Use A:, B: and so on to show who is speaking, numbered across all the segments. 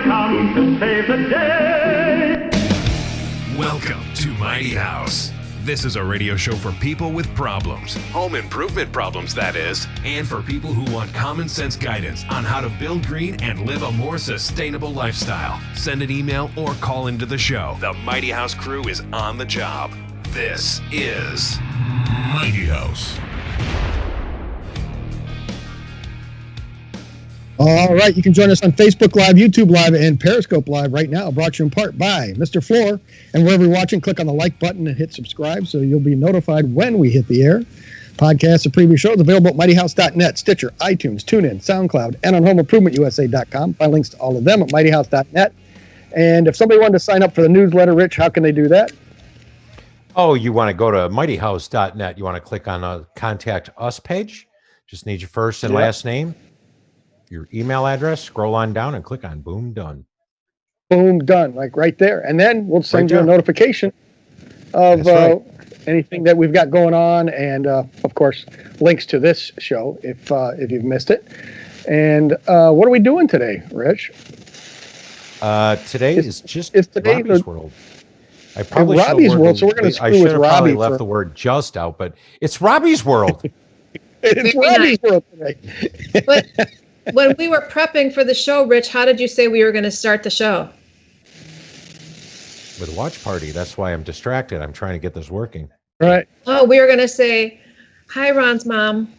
A: come to save the day.
B: Welcome to Mighty House. This is a radio show for people with problems, home improvement problems, that is, and for people who want common sense guidance on how to build green and live a more sustainable lifestyle. Send an email or call into the show. The Mighty House crew is on the job. This is Mighty House.
C: All right, you can join us on Facebook Live, YouTube Live, and Periscope Live right now, brought to you in part by Mr. Floor. And wherever you're watching, click on the like button and hit subscribe so you'll be notified when we hit the air. Podcasts of previous shows available at mightyhouse.net, Stitcher, iTunes, TuneIn, SoundCloud, and on HomeImprovementUSA.com. Find links to all of them at mightyhouse.net. And if somebody wanted to sign up for the newsletter, Rich, how can they do that?
D: Oh, you want to go to mightyhouse.net. You want to click on a Contact Us page. Just need your first and last name, your email address, scroll on down and click on Boom Done.
C: Boom, done, like right there. And then we'll send you a notification of anything that we've got going on. And, of course, links to this show if you've missed it. And what are we doing today, Rich?
D: Today is just
C: today
D: Robbie's World. I probably
C: Robbie's World, so we're going to screw with Robbie. I
D: probably left the word just out, but it's Robbie's World.
C: It's Robbie's World today.
E: But when we were prepping for the show, Rich, how did you say we were going to start the show?
D: With a watch party. That's why I'm distracted. I'm trying to get this working.
C: Right.
E: Oh, we were going to say, hi, Ron's mom.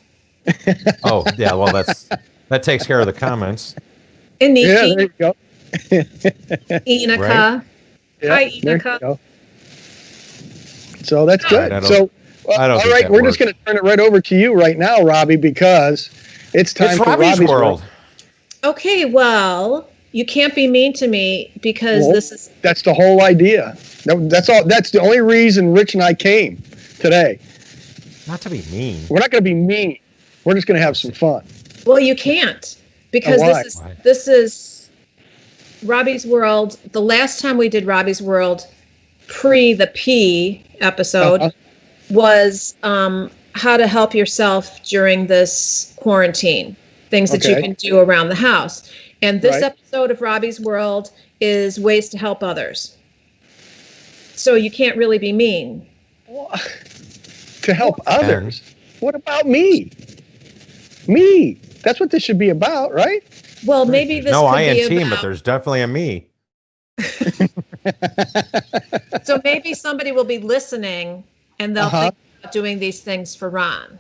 D: Oh, yeah. Well, that takes care of the comments.
E: And Nikki.
C: Yeah, there you go.
E: Inika.
C: Right? Yeah,
E: hi, Inika.
C: So that's good.
D: All
C: right, we're just going to turn it right over to you right now, Robbie, because it's time for Robbie's World.
E: Okay, well, you can't be mean to me because
C: that's the whole idea. That's all. That's the only reason Rich and I came today.
D: Not to be mean.
C: We're not going to be mean. We're just going to have some fun.
E: Well, you can't because this is Robbie's World. The last time we did Robbie's World pre the P episode was how to help yourself during this quarantine, things that you can do around the house. And this episode of Robbie's World is ways to help others. So you can't really be mean.
C: To help others? What about me? Me. That's what this should be about, right?
E: Well, maybe this
D: No,
E: could
D: I
E: be
D: am team,
E: about...
D: but there's definitely a me.
E: So maybe somebody will be listening and they'll think about doing these things for Ron.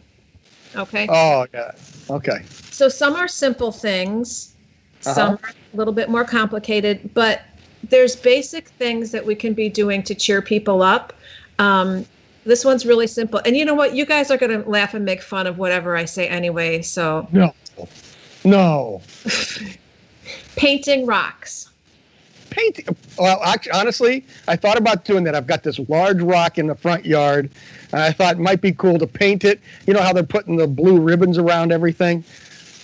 E: Okay?
C: Oh, yeah. Okay.
E: So some are simple things. Some are a little bit more complicated, but there's basic things that we can be doing to cheer people up. This one's really simple. And you know what? You guys are going to laugh and make fun of whatever I say anyway, so...
C: No.
E: Painting rocks.
C: Well, actually, honestly, I thought about doing that. I've got this large rock in the front yard, and I thought it might be cool to paint it. You know how they're putting the blue ribbons around everything?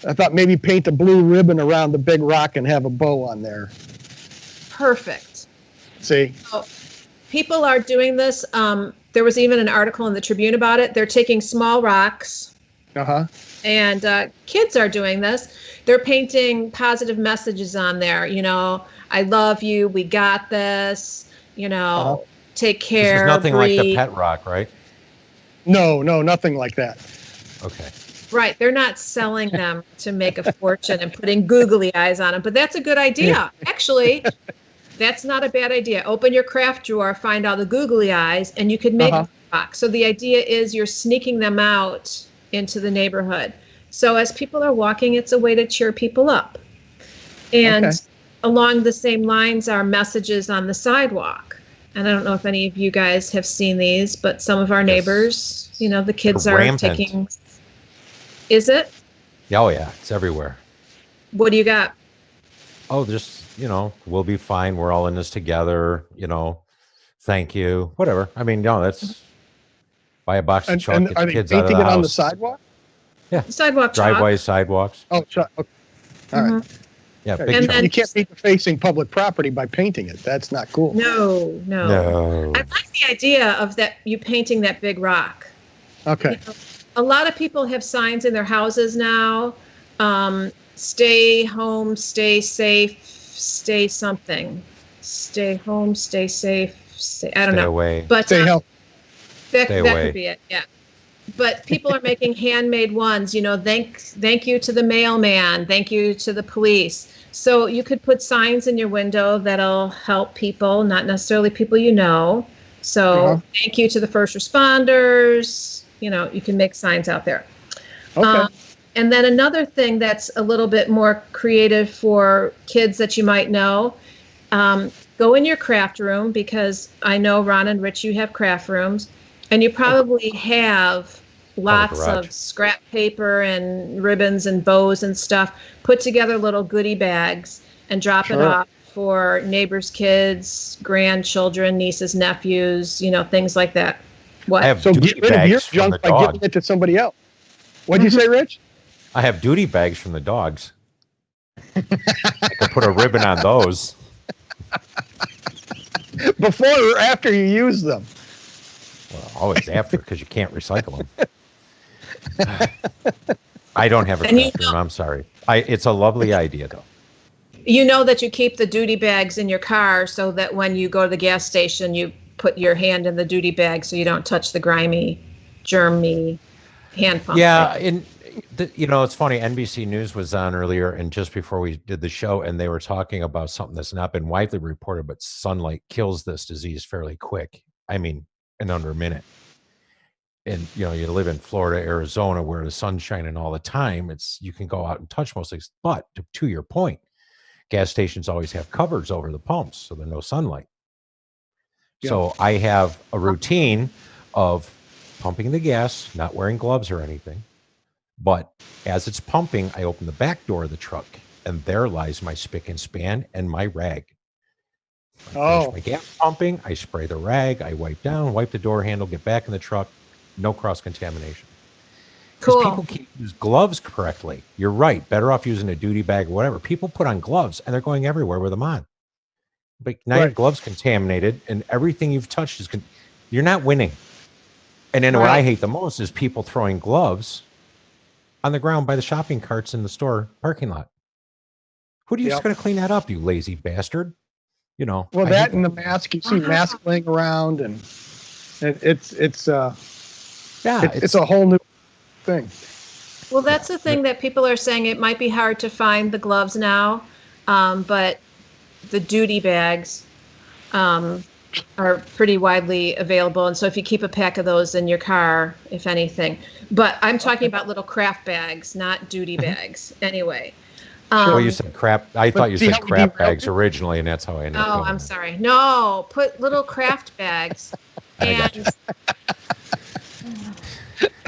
C: I thought maybe paint a blue ribbon around the big rock and have a bow on there.
E: Perfect.
C: See?
E: So, people are doing this. There was even an article in the Tribune about it. They're taking small rocks. And kids are doing this. They're painting positive messages on there. You know, I love you. We got this. You know, take care.
D: This is nothing
E: breathe.
D: like the pet rock, right?
C: No, nothing like that.
D: Okay.
E: Right. They're not selling them to make a fortune and putting googly eyes on them. But that's a good idea. Actually, that's not a bad idea. Open your craft drawer, find all the googly eyes, and you could make a box. So the idea is you're sneaking them out into the neighborhood. So as people are walking, it's a way to cheer people up. And along the same lines are messages on the sidewalk. And I don't know if any of you guys have seen these, but some of our neighbors, you know, the kids are taking... Is it?
D: Oh, yeah. It's everywhere.
E: What do you got?
D: Oh, just, you know, we'll be fine. We're all in this together. You know, thank you. Whatever. I mean, no, that's buy a box of chalk, get the kids out of the house. Are they painting it on
C: the sidewalk?
D: Yeah.
E: Sidewalk
D: Driveways, sidewalks.
C: Oh, okay. All right.
D: Yeah, big
E: And
D: chalk.
E: then-
C: You can't be defacing public property by painting it. That's not cool.
E: No.
D: No.
E: I like the idea of that you painting that big rock.
C: Okay.
E: You know, a lot of people have signs in their houses now. Stay home, stay safe, stay something. Stay home, stay safe. I don't
D: Stay
E: know.
D: away.
E: But
C: Stay healthy.
E: that
D: Stay away.
E: could be it. Yeah. But people are making handmade ones, thank you to the mailman, thank you to the police. So you could put signs in your window that'll help people, not necessarily people you know. So thank you to the first responders. You can make signs out there.
C: Okay.
E: And then another thing that's a little bit more creative for kids that you might know, go in your craft room, because I know, Ron and Rich, you have craft rooms, and you probably have lots of scrap paper and ribbons and bows and stuff. Put together little goodie bags and drop it off for neighbors' kids, grandchildren, nieces, nephews, things like that. What?
D: I have
C: So
D: duty
C: get rid of your
D: bags from
C: junk
D: the
C: by
D: dog.
C: giving it to somebody else. What'd you say, Rich?
D: I have duty bags from the dogs. I could put a ribbon on those.
C: Before or after you use them?
D: Well, always after, because you can't recycle them. I don't have a craft room. I'm sorry. It's a lovely idea, though.
E: You know that you keep the duty bags in your car so that when you go to the gas station, you put your hand in the duty bag so you don't touch the grimy, germy hand pump.
D: Yeah, it's funny. NBC News was on earlier, and just before we did the show, and they were talking about something that's not been widely reported, but sunlight kills this disease fairly quick. I mean, in under a minute. And you live in Florida, Arizona, where the sun's shining all the time. You can go out and touch most things. But to your point, gas stations always have covers over the pumps, so there's no sunlight. Yeah. So I have a routine of pumping the gas, not wearing gloves or anything. But as it's pumping, I open the back door of the truck, and there lies my spick and span and my rag. I finish my gas pumping, I spray the rag, I wipe down, wipe the door handle, get back in the truck. No cross-contamination. Because people can't use gloves correctly. You're right. Better off using a duty bag or whatever. People put on gloves, and they're going everywhere with them on. But now your gloves contaminated, and everything you've touched is you're not winning. And then what I hate the most is people throwing gloves on the ground by the shopping carts in the store parking lot. Who do you just going to clean that up, you lazy bastard? Well,
C: that and the mask. You see masks laying around, and it's a whole new thing.
E: Well, that's the thing that people are saying. It might be hard to find the gloves now, but the duty bags are pretty widely available. And so if you keep a pack of those in your car, if anything. But I'm talking about little craft bags, not duty bags. Anyway.
D: Well, you said crap. I thought you said crap bags originally, and that's how I ended up.
E: Oh, I'm sorry. No, put little craft bags. And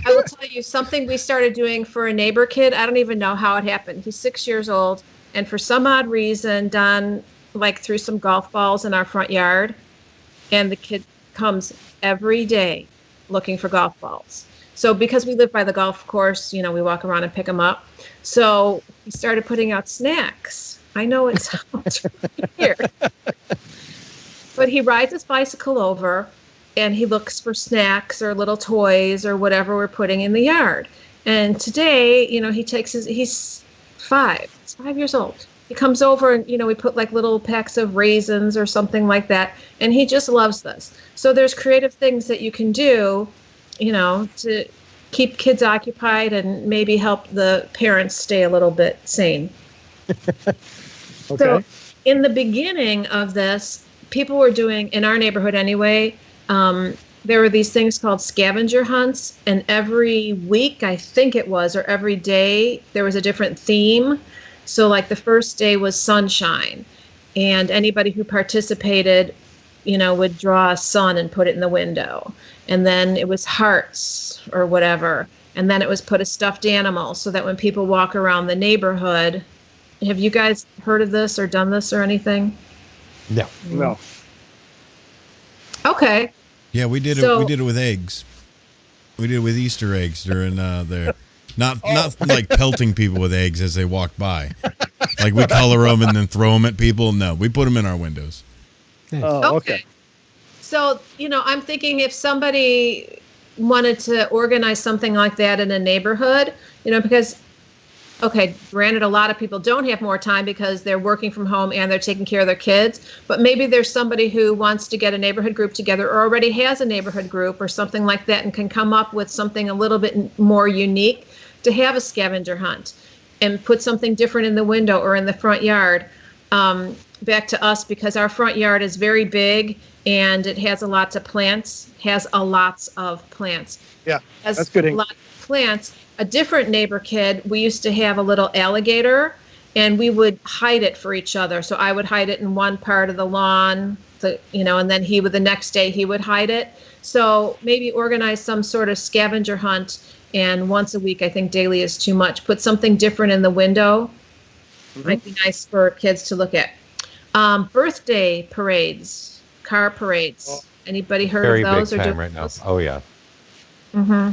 E: I will tell you something we started doing for a neighbor kid. I don't even know how it happened. He's 6 years old. And for some odd reason, Don threw some golf balls in our front yard. And the kid comes every day looking for golf balls. So because we live by the golf course, we walk around and pick them up. So he started putting out snacks. I know it sounds weird. But he rides his bicycle over and he looks for snacks or little toys or whatever we're putting in the yard. And today, he takes he's 5. He's 5 years old. He comes over and, we put little packs of raisins or something like that. And he just loves this. So there's creative things that you can do, to keep kids occupied and maybe help the parents stay a little bit sane.
C: Okay.
E: So in the beginning of this, people were doing, in our neighborhood anyway, there were these things called scavenger hunts. And every week, I think it was, or every day, there was a different theme. So the first day was sunshine. And anybody who participated, would draw a sun and put it in the window. And then it was hearts or whatever. And then it was put a stuffed animal so that when people walk around the neighborhood, have you guys heard of this or done this or anything?
C: No.
E: Okay.
F: Yeah, we did it. We did it with eggs. We did it with Easter eggs during there. Not like pelting people with eggs as they walk by. We color them and then throw them at people. No, we put them in our windows.
C: Oh, okay.
E: So, I'm thinking if somebody wanted to organize something like that in a neighborhood, because okay, granted, a lot of people don't have more time because they're working from home and they're taking care of their kids, but maybe there's somebody who wants to get a neighborhood group together or already has a neighborhood group or something like that and can come up with something a little bit more unique to have a scavenger hunt and put something different in the window or in the front yard. Back to us, because our front yard is very big and it has lots of plants. Yeah,
C: that's good.
E: A lot of plants. A different neighbor kid, we used to have a little alligator and we would hide it for each other. So I would hide it in one part of the lawn, and then the next day he would hide it. So maybe organize some sort of scavenger hunt, and once a week, I think daily is too much. Put something different in the window. Might be nice for kids to look at. Birthday parades, car parades. Anybody heard
D: Very
E: of those?
D: big
E: or
D: time
E: do
D: right now.
E: those?
D: Oh yeah.
E: Mm-hmm.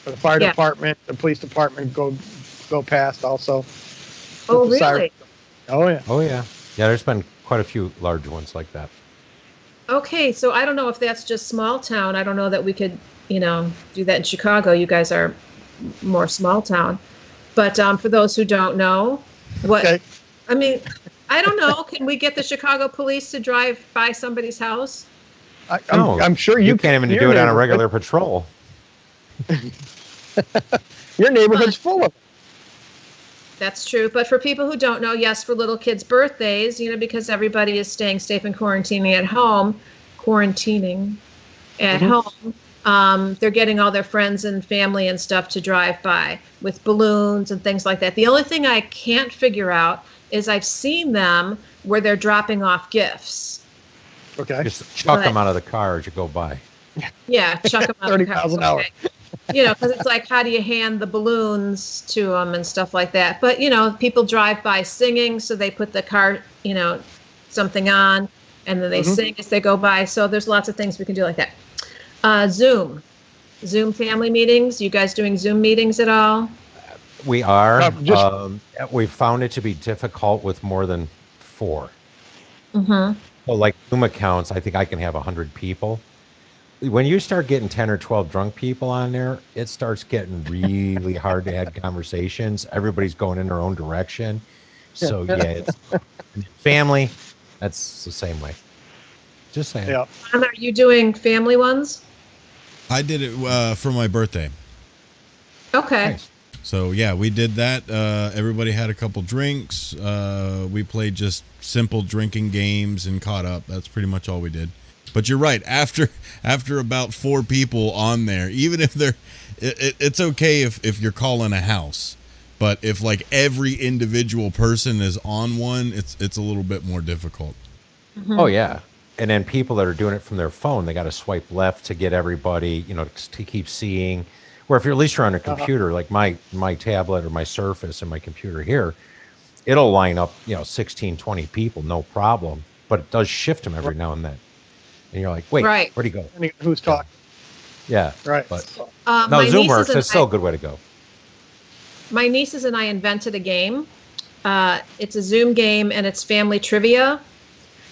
C: The fire department, the police department go past also.
E: Oh,
C: With the siren.
E: really?
C: Oh yeah.
D: Oh yeah. Yeah, there's been quite a few large ones like that.
E: Okay, so I don't know if that's just small town. I don't know that we could, do that in Chicago. You guys are more small town. But for those who don't know, I don't know. Can we get the Chicago police to drive by somebody's house?
C: I'm sure
D: you can't even do it on a regular patrol.
C: Your neighborhood's full of it.
E: That's true. But for people who don't know, yes, for little kids' birthdays, because everybody is staying safe and quarantining at home, they're getting all their friends and family and stuff to drive by with balloons and things like that. The only thing I can't figure out is I've seen them where they're dropping off gifts.
C: Okay.
D: Just chuck them out of the car as you go by.
E: Yeah, chuck them out of the car.
C: 30 miles an hour.
E: Because it's like, how do you hand the balloons to them and stuff like that? But, people drive by singing, so they put the car, something on, and then they sing as they go by. So there's lots of things we can do like that. Zoom family meetings. You guys doing Zoom meetings at all?
D: We are. We found it to be difficult with more than 4.
E: Mm-hmm.
D: So like Zoom accounts, I think I can have 100 people. When you start getting 10 or 12 drunk people on there, it starts getting really hard to have conversations. Everybody's going in their own direction. So it's family. That's the same way. Just saying.
C: Yeah.
E: Are you doing family ones?
F: I did it for my birthday.
E: Okay.
D: Nice.
F: So yeah, we did that. Everybody had a couple drinks. We played just simple drinking games and caught up. That's pretty much all we did. But you're right. After about 4 people on there, even if it's okay if you're calling a house, but if like every individual person is on one, it's a little bit more difficult.
D: Oh yeah. And then people that are doing it from their phone, they got to swipe left to get everybody, to keep seeing. Where if you're at least you're on a computer, like my tablet or my Surface and my computer here, it'll line up, 16, 20 people, no problem. But it does shift them every now and then. And you're like, wait,
E: right.
D: Where'd he go?
C: Who's talking?
D: Yeah.
C: Right.
D: But
E: no,
D: Zoom works. It's still a good way to go.
E: My nieces and I invented a game. It's a Zoom game and it's family trivia.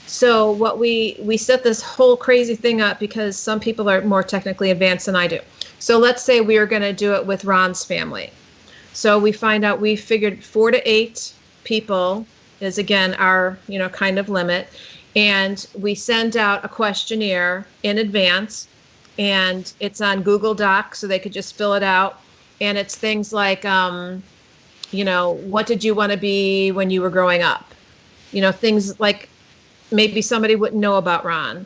E: So what we set this whole crazy thing up because some people are more technically advanced than I do. So let's say we are going to do it with Ron's family. So we figured 4 to 8 people is again our, kind of limit. And we send out a questionnaire in advance and it's on Google Docs so they could just fill it out. And it's things like, what did you want to be when you were growing up? Things like maybe somebody wouldn't know about Ron.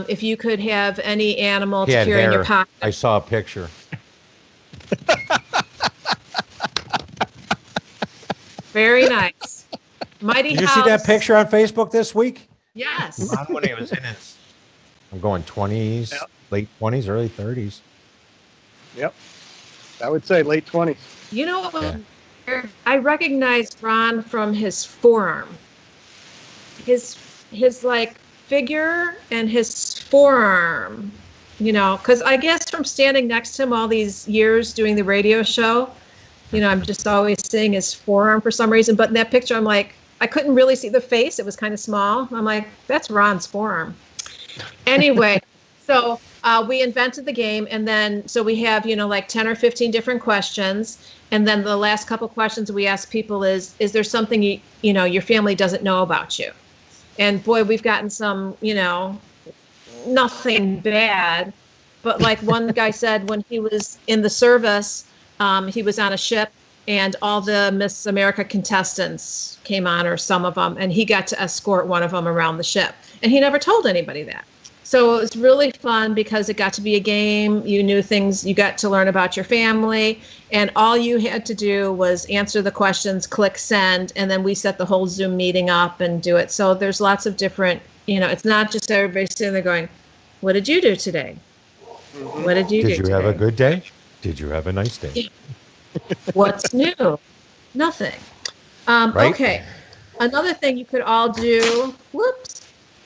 E: If you could have any animal to carry in your pocket.
D: I saw a picture.
E: Very nice. Mighty
D: Did you
E: House.
D: see that picture on Facebook this week?
E: Yes.
D: Ron when he was in his, I'm going 20s, late 20s, early 30s.
C: Yep. I would say late 20s.
E: I recognized Ron from his forearm. His like figure and his forearm, because I guess from standing next to him all these years doing the radio show, I'm just always seeing his forearm for some reason. But in that picture, I'm like, I couldn't really see the face. It was kind of small. I'm like, that's Ron's forearm. Anyway, so We invented the game, and then so we have, like 10 or 15 different questions. And then the last couple questions we ask people is there something your family doesn't know about you? And boy, we've gotten some, nothing bad. But like one guy said, when he was in the service, he was on a ship and all the Miss America contestants came on, or some of them, and he got to escort one of them around the ship. And he never told anybody that. So it was really fun because it got to be a game. You knew things, you got to learn about your family, and all you had to do was answer the questions, click send, and then we set the whole Zoom meeting up and do it. So there's lots of different, it's not just everybody sitting there going, what did you do today? What did you do
D: Did you have a good day? Did you have a nice day?
E: What's new? Nothing.
D: Right?
E: Okay. Another thing you could all do,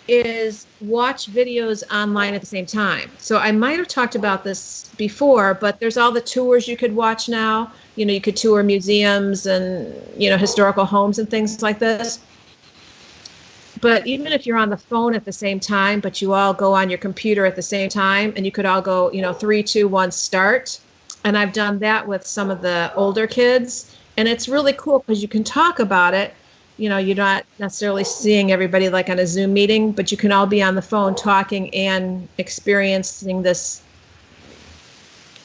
E: is watch videos online at the same time. So I might have talked about this before, but there's all the tours you could watch now. You could tour museums and, historical homes and things like this. But even if you're on the phone at the same time, but you all go on your computer at the same time, and you could all go, 3, 2, 1, start. And I've done that with some of the older kids. And it's really cool because you can talk about it. You're not necessarily seeing everybody like on a Zoom meeting, but you can all be on the phone talking and experiencing this.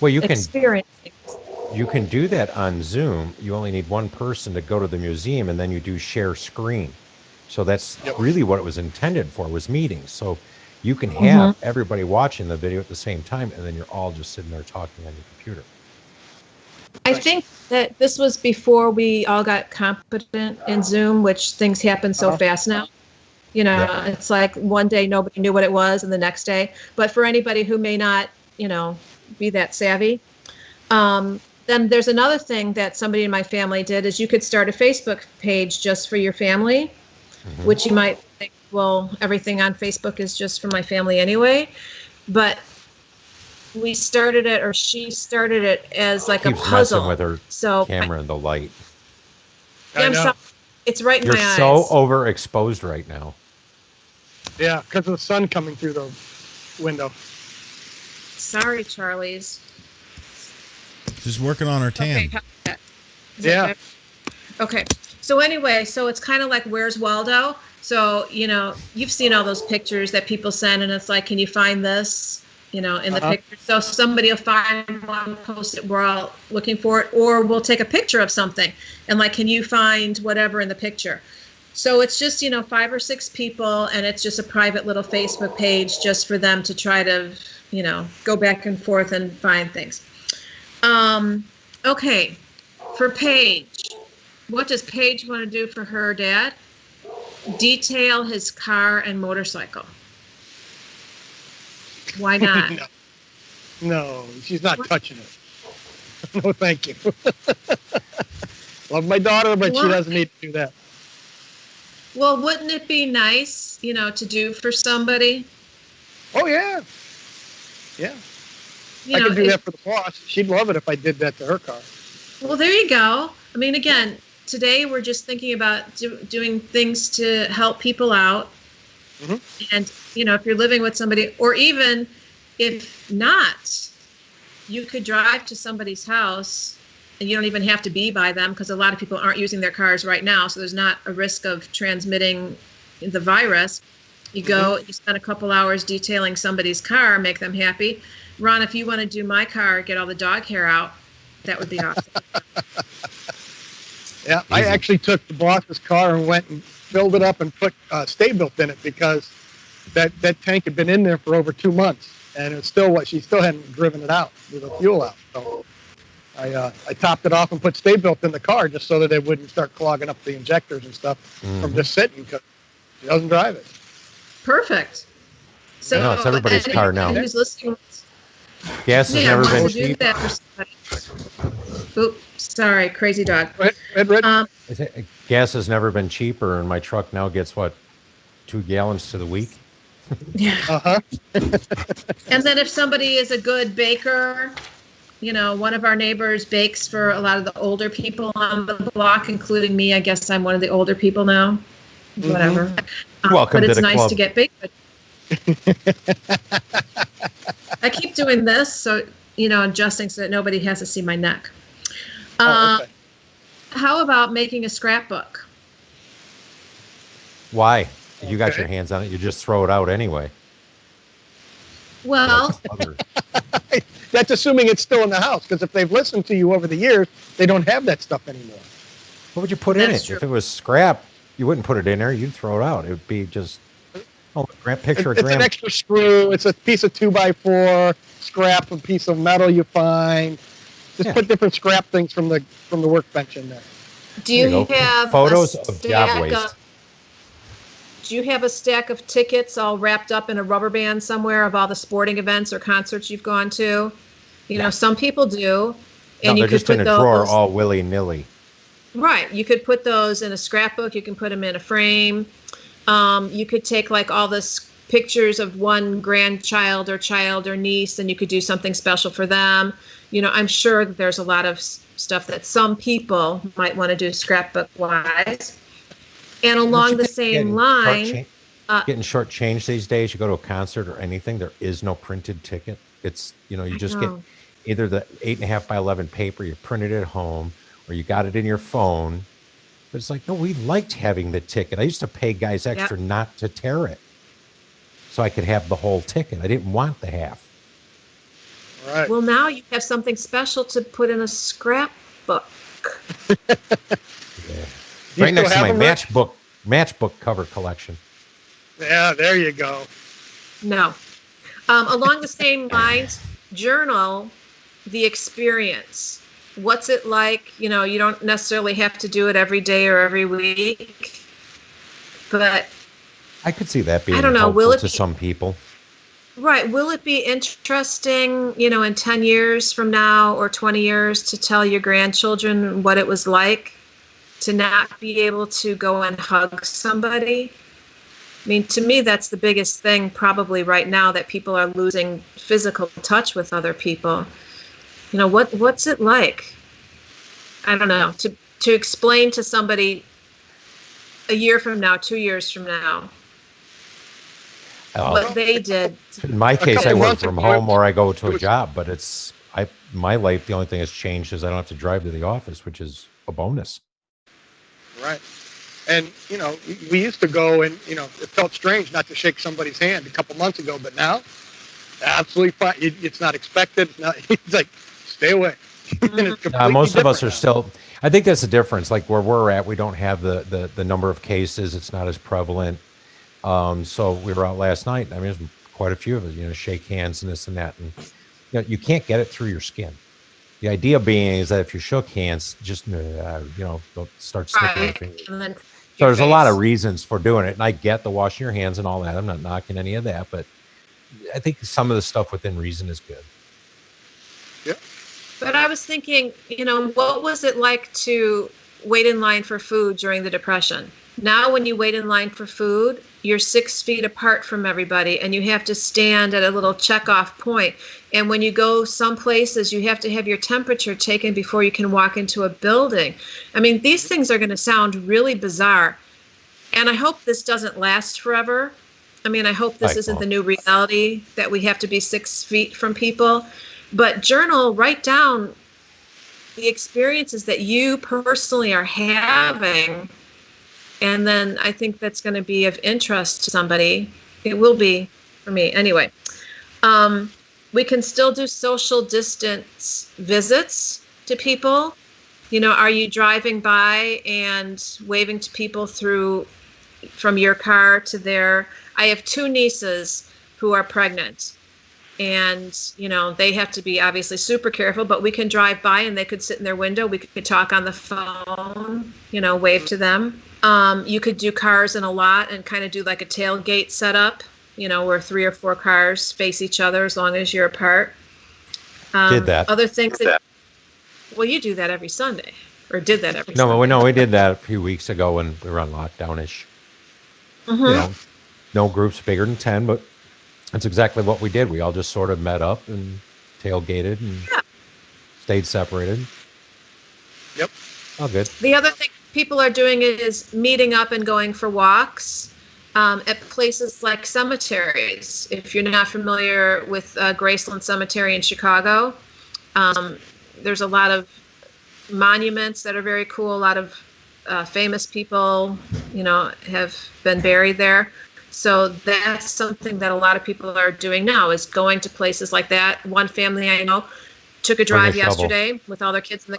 D: Well, you can do that on Zoom. You only need one person to go to the museum, and then you do share screen. So that's really what it was intended for, was meetings. So you can have everybody watching the video at the same time, and then you're all just sitting there talking on your computer.
E: I think that this was before we all got competent in Zoom, which things happen so fast now. It's like one day nobody knew what it was, and the next day. But for anybody who may not, be that savvy, then there's another thing that somebody in my family did is you could start a Facebook page just for your family, which you might think, well, everything on Facebook is just for my family anyway. But we started it, or she started it as like a puzzle.
D: Messing with her camera and the light.
E: It's right in my eyes.
D: You're so overexposed right now.
C: Yeah, because of the sun coming through the window.
E: Sorry, Charlie's.
F: Just working on her tan.
E: Okay, yeah. Okay. So anyway, so it's kind of like Where's Waldo? So, you've seen all those pictures that people send, and it's like, can you find this, in the picture? So somebody will find one, post it, we're all looking for it, or we'll take a picture of something, and like, can you find whatever in the picture? So it's just, 5 or 6 people, and it's just a private little Facebook page just for them to try to, go back and forth and find things. Okay, for Paige. What does Paige want to do for her dad? Detail his car and motorcycle. Why not?
C: No, she's not touching it. No, thank you. Love my daughter, but she doesn't need to do that.
E: Well, wouldn't it be nice, to do for somebody?
C: Oh, yeah. Yeah. I could do that for the boss. She'd love it if I did that to her car.
E: Well, there you go. I mean, again, today we're just thinking about doing things to help people out. And, if you're living with somebody, or even if not, you could drive to somebody's house, and you don't even have to be by them, because a lot of people aren't using their cars right now. So there's not a risk of transmitting the virus. You go, you spend a couple hours detailing somebody's car, make them happy. Ron, if you want to do my car, get all the dog hair out, that would be awesome.
C: Yeah, I actually took the boss's car and went and filled it up and put stay-built in it, because that tank had been in there for over 2 months, and it's still she still hadn't driven it out with the fuel out. So I topped it off and put stay-built in the car just so that it wouldn't start clogging up the injectors and stuff from just sitting, because she doesn't drive it.
E: Perfect. So
D: no, it's everybody's car now.
E: Who's listening?
D: Gas has never been cheap.
E: That for oops, sorry, crazy dog.
C: Red.
D: Gas has never been cheaper, and my truck now gets 2 gallons to the week.
E: Yeah. And then if somebody is a good baker, one of our neighbors bakes for a lot of the older people on the block, including me. I guess I'm one of the older people now. Whatever.
D: Welcome
E: but
D: to
E: it's
D: the
E: nice
D: club.
E: to get baked. I keep doing this, so adjusting so that nobody has to see my neck.
C: Okay.
E: How about making a scrapbook?
D: Why? If you got
C: Okay.
D: your hands on it, you just throw it out anyway.
E: Well,
C: That's assuming it's still in the house, because if they've listened to you over the years, they don't have that stuff anymore.
D: what would you put in
E: That's
D: it?
E: true.
D: If it was scrap, you wouldn't put it in there. You'd throw it out. It would be just picture
C: It's
D: of
C: an
D: grand.
C: extra screw. It's a piece of 2x4 scrap, a piece of metal you find. Just
D: Yeah.
C: put different scrap things from the workbench in there.
E: do you,
D: There you go.
E: have
D: Photos
E: a
D: of
E: stack
D: job waste.
E: Do you have a stack of tickets all wrapped up in a rubber band somewhere of all the sporting events or concerts you've gone to? Some people do, and
D: No,
E: you
D: they're
E: could
D: just in
E: put
D: a drawer,
E: those.
D: all willy nilly.
E: Right. You could put those in a scrapbook. You can put them in a frame. You could take like all this pictures of one grandchild or child or niece, and you could do something special for them. I'm sure that there's a lot of stuff that some people might want to do scrapbook wise. And along the same line,
D: Getting short change these days. You go to a concert or anything, there is no printed ticket. It's you just get
E: know.
D: either the 8.5 by 11 paper, you print it at home, or you got it in your phone. But it's like, no, we liked having the ticket. I used to pay guys extra not to tear it, so I could have the whole ticket. I didn't want the half.
C: Right.
E: Well, now you have something special to put in a scrapbook.
D: Yeah.
C: You
D: Right next to
C: still
D: my
C: have 'em, Rick?
D: matchbook cover collection.
C: Yeah, there you go.
E: No. Along the same lines, journal the experience. What's it like? You don't necessarily have to do it every day or every week, but
D: I could see that being
E: I don't know,
D: helpful
E: will it
D: to
E: be-
D: some people.
E: right. Will it be interesting, in 10 years from now or 20 years to tell your grandchildren what it was like to not be able to go and hug somebody? I mean, to me, that's the biggest thing probably right now, that people are losing physical touch with other people. What's it like? I don't know, to explain to somebody a year from now, 2 years from now, what they did.
D: In my case, I
C: couple
D: work
C: months
D: from
C: ago,
D: home or I go to
C: it
D: a
C: was-
D: job, but my life, the only thing that's changed is I don't have to drive to the office, which is a bonus.
C: Right. And, we used to go and, it felt strange not to shake somebody's hand a couple months ago, but now, absolutely fine. It's not expected. It's like, stay away. And it's completely
D: Most of us
C: different
D: are still, I think that's the difference. Like where we're at, we don't have the number of cases. It's not as prevalent. So we were out last night. I mean, there's quite a few of us, shake hands and this and that. And you can't get it through your skin. The idea being is that if you shook hands, just, they'll start sticking your
E: Right.
D: fingers.
E: And then
D: So there's a lot of
E: face.
D: reasons for doing it. And I get the washing your hands and all that. I'm not knocking any of that, but I think some of the stuff within reason is good.
E: But I was thinking, what was it like to wait in line for food during the Depression? Now, when you wait in line for food, you're 6 feet apart from everybody, and you have to stand at a little checkoff point. And when you go some places, you have to have your temperature taken before you can walk into a building. I mean, these things are going to sound really bizarre. And I hope this doesn't last forever. I mean, I hope this isn't the new reality that we have to be 6 feet from people. But write down the experiences that you personally are having. And then I think that's going to be of interest to somebody. It will be for me. Anyway, we can still do social distance visits to people. Are you driving by and waving to people from your car to their? I have 2 nieces who are pregnant. And, they have to be obviously super careful, but we can drive by and they could sit in their window. We could talk on the phone, wave to them. You could do cars in a lot and kind of do like a tailgate setup, where 3 or 4 cars face each other as long as you're apart.
D: Did that.
E: Other things well, you do that every Sunday, or did that every
D: No,
E: Sunday.
D: but we did that a few weeks ago when we were on lockdown-ish.
E: Mm-hmm.
D: No groups bigger than 10, but that's exactly what we did. We all just sort of met up and tailgated and stayed separated.
C: Yep.
D: All good.
E: The other thing people are doing is meeting up and going for walks. at places like cemeteries. If you're not familiar with Graceland Cemetery in Chicago, there's a lot of monuments that are very cool. A lot of famous people, have been buried there. So that's something that a lot of people are doing now, is going to places like that. One family I know took a drive yesterday with all their kids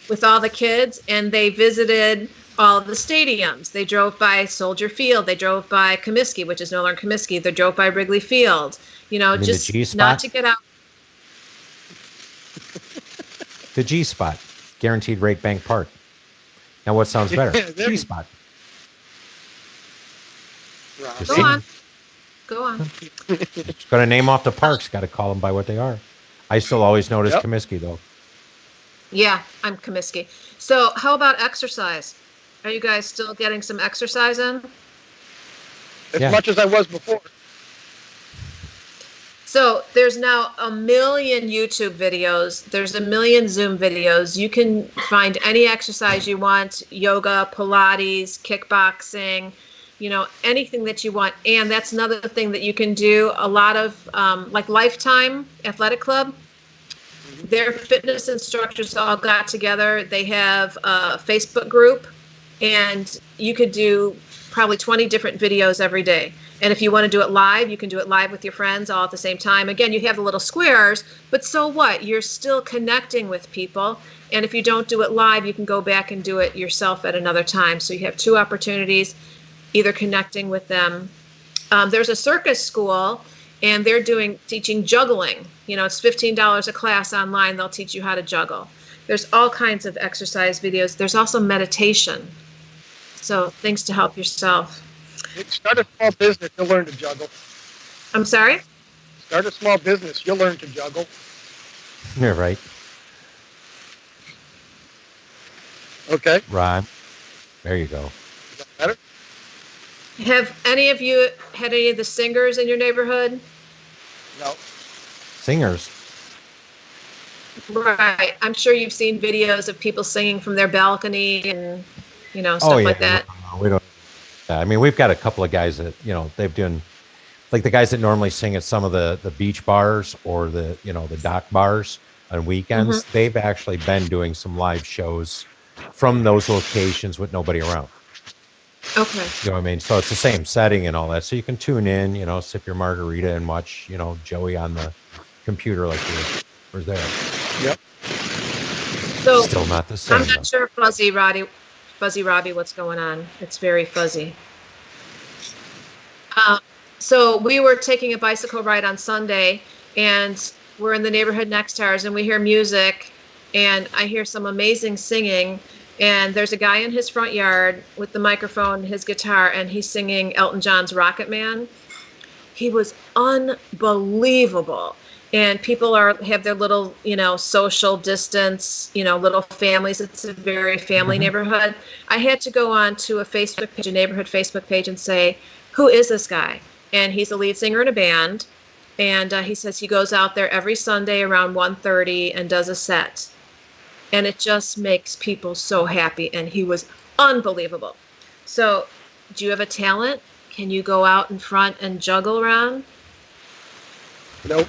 E: with all the kids, and they visited all of the stadiums. They drove by Soldier Field. They drove by Comiskey, which is no longer Comiskey. They drove by Wrigley Field. Just not to get out.
D: The G spot, Guaranteed Rate Bank Park. Now, what sounds better? G spot.
E: Go on.
D: Just got to name off the parks. Got to call them by what they are. I still always notice Comiskey, though.
E: Yeah, I'm Comiskey. So how about exercise? Are you guys still getting some exercise in?
C: As much as I was before.
E: So there's now 1 million YouTube videos. There's 1 million Zoom videos. You can find any exercise you want: yoga, Pilates, kickboxing, anything that you want. And that's another thing that you can do. A lot of like Lifetime Athletic Club, their fitness instructors all got together. They have a Facebook group, and you could do probably 20 different videos every day. And if you want to do it live, you can do it live with your friends all at the same time. Again, you have the little squares, but so what? You're still connecting with people. And if you don't do it live, you can go back and do it yourself at another time. So you have two opportunities, either connecting with them. There's a circus school, and they're teaching juggling. It's $15 a class online. They'll teach you how to juggle. There's all kinds of exercise videos. There's also meditation. So things to help yourself.
C: Start a small business, you'll learn to juggle.
E: I'm sorry?
C: Start a small business, you'll learn to juggle.
D: You're right.
C: Okay.
D: Ron, there you go.
C: Is that better?
E: Have any of you had any of the singers in your neighborhood?
C: No.
D: Singers?
E: Right. I'm sure you've seen videos of people singing from their balcony and, stuff like that.
D: No, we don't. I mean, we've got a couple of guys that, they've done, like the guys that normally sing at some of the beach bars or the dock bars on weekends. Mm-hmm. They've actually been doing some live shows from those locations with nobody around.
E: Okay.
D: You know what I mean? So it's the same setting and all that. So you can tune in, sip your margarita and watch, Joey on the computer like you were there.
C: Yep.
E: So
D: still not the same.
E: I'm not sure, Fuzzy Robbie, what's going on. It's very fuzzy. So we were taking a bicycle ride on Sunday, and we're in the neighborhood next to ours, and we hear music, and I hear some amazing singing, and there's a guy in his front yard with the microphone, his guitar, and he's singing Elton John's Rocket Man. He was unbelievable. And people have their little, social distance, little families. It's a very family neighborhood. I had to go on to a neighborhood Facebook page, and say, who is this guy? And he's a lead singer in a band. And he says he goes out there every Sunday around 1:30 and does a set. And it just makes people so happy. And he was unbelievable. So do you have a talent? Can you go out in front and juggle around?
C: Nope.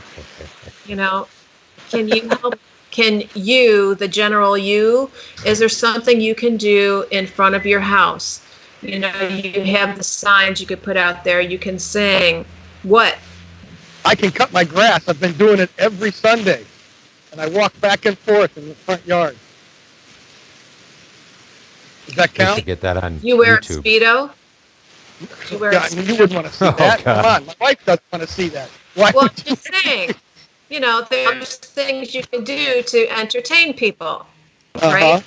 E: Can you help? Can you, the general you, is there something you can do in front of your house? You have the signs you could put out there. You can sing. What?
C: I can cut my grass. I've been doing it every Sunday. And I walk back and forth in the front yard. Does that count?
D: To get that on
E: You wear
D: YouTube.
E: a Speedo?
C: You wouldn't want to see that.
D: God.
C: Come on. My wife doesn't want to see that. Why
E: Well,
C: would you?
E: just saying, there's things you can do to entertain people, right?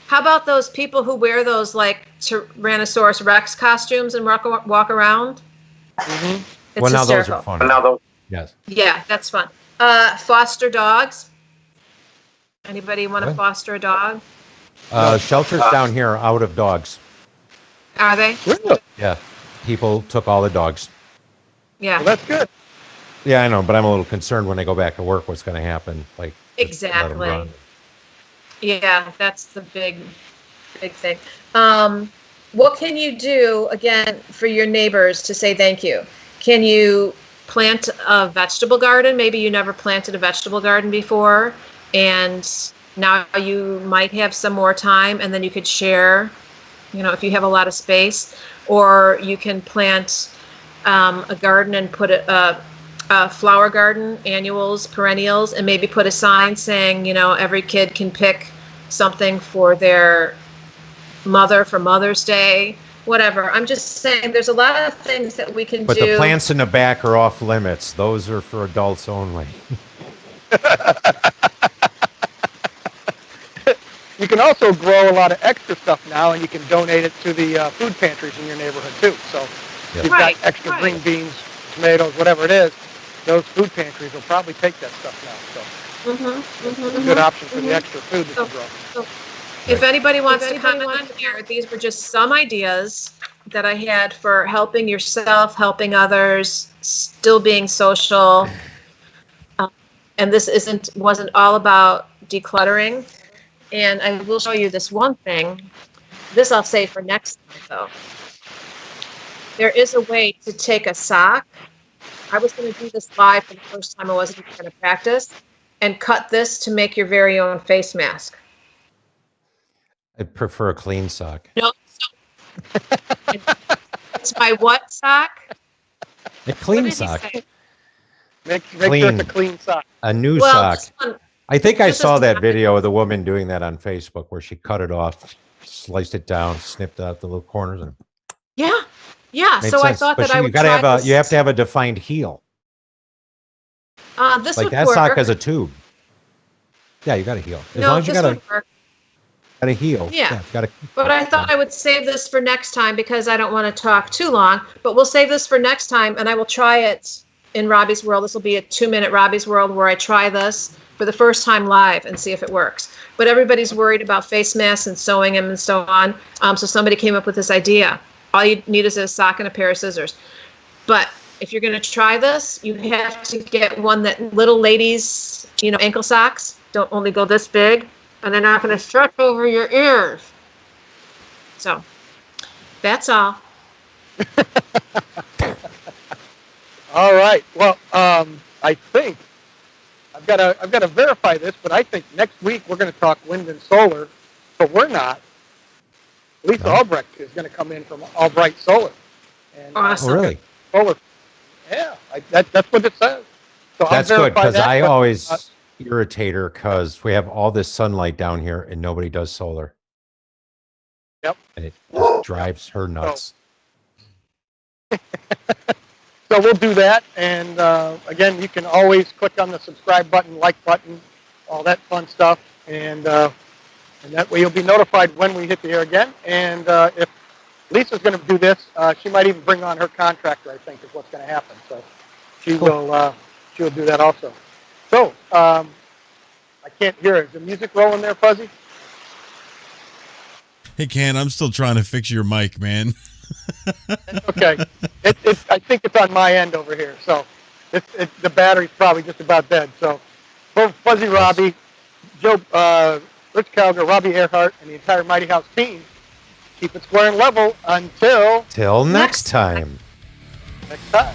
E: How about those people who wear those like Tyrannosaurus Rex costumes and walk around?
C: Mm-hmm.
E: It's
D: Well, now
E: hysterical.
D: those are fun. Yes.
E: Yeah, that's fun. Foster dogs. Anybody want to
D: What?
E: foster a dog?
D: Shelters down here are out of dogs.
E: Are they?
C: Really?
D: Yeah. People took all the dogs.
E: Yeah.
C: Well, that's good.
D: Yeah, I know, but I'm a little concerned when they go back to work, what's going to happen. Like, just let 'em
E: Exactly.
D: run.
E: Yeah, that's the big thing. what can you do, again, for your neighbors to say thank you? Can you plant a vegetable garden? Maybe you never planted a vegetable garden before, and now you might have some more time, and then you could share, if you have a lot of space. Or you can plant a garden and put a flower garden, annuals, perennials, and maybe put a sign saying, every kid can pick something for their mother for Mother's Day, whatever. I'm just saying there's a lot of things that we can do.
D: But the plants in the back are off limits. Those are for adults only.
C: You can also grow a lot of extra stuff now, and you can donate it to the food pantries in your neighborhood too. So if you've got extra green beans, tomatoes, whatever it is, those food pantries will probably take that stuff now. So it's a good option for the extra food that you grow.
E: If anybody wants to comment on here, these were just some ideas that I had for helping yourself, helping others, still being social. And this wasn't all about decluttering. And I will show you this one thing. This I'll save for next time, though. There is a way to take a sock. I was going to do this live for the first time. I wasn't going to practice. And cut this to make your very own face mask.
D: I prefer a clean sock.
E: No. It's my what sock?
D: A clean sock.
C: Make sure it's a clean sock.
D: A new sock. I think I saw that video of the woman doing that on Facebook where she cut it off, sliced it down, snipped out the little corners. And
E: yeah. So sense. I thought
D: but
E: that I would
D: you have to have a defined heel.
E: This
D: like
E: would
D: that
E: work.
D: sock has a tube. Yeah, you got a heel. As long as you got a heel.
E: Yeah. But I thought I would save this for next time because I don't want to talk too long. But we'll save this for next time, and I will try it in Robbie's World. This will be a 2-minute Robbie's World where I try this for the first time live and see if it works. But everybody's worried about face masks and sewing them and so on. So somebody came up with this idea. All you need is a sock and a pair of scissors. But if you're going to try this, you have to get one that little ladies, ankle socks don't only go this big, and they're not going to stretch over your ears. So that's all.
C: All right. Well, I think I've got to verify this, but I think next week we're going to talk wind and solar, but we're not. Lisa Albrecht is going to come in from Albright Solar. And,
E: awesome.
D: Oh, really?
C: Solar. Yeah, that's what it says. So
D: that's good because I always irritate her because we have all this sunlight down here and nobody does solar.
C: Yep.
D: And it drives her nuts.
C: So we'll do that. And again, you can always click on the subscribe button, like button, all that fun stuff. And that way you'll be notified when we hit the air again. And if Lisa's going to do this, she might even bring on her contractor, I think, is what's going to happen. So she'll do that also. So I can't hear it. Is the music rolling there, Fuzzy?
F: Hey, Ken, I'm still trying to fix your mic, man.
C: Okay. I think it's on my end over here. So the battery's probably just about dead. So for Fuzzy Robbie, Joe, Rich Calgar, Robbie Earhart, and the entire Mighty House team, keep it square and level until
D: next time.
C: Next time.